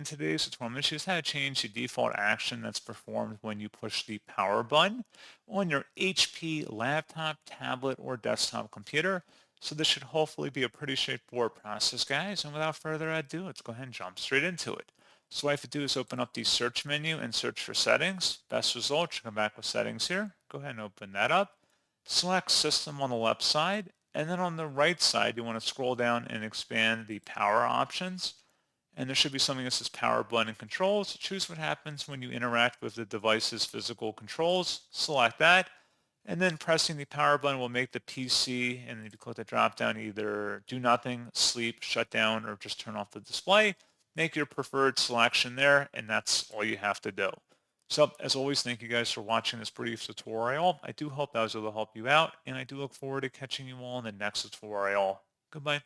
in today's tutorial, I'm going to show you how to change the default action that's performed when you push the power button on your HP laptop, tablet, or desktop computer. So this should hopefully be a pretty straightforward process, guys. And without further ado, let's go ahead and jump straight into it. So what I have to do is open up the search menu and search for settings. Best result should come back with settings here. Go ahead and open that up. Select system on the left side. And then on the right side, you want to scroll down and expand the power options. And there should be something that says power button controls. Choose what happens when you interact with the device's physical controls. Select that. And then pressing the power button will make the PC, and if you click the drop down, either do nothing, sleep, shut down, or just turn off the display. Make your preferred selection there, and that's all you have to do. So as always, thank you guys for watching this brief tutorial. I do hope I was able to help you out, and I do look forward to catching you all in the next tutorial. Goodbye.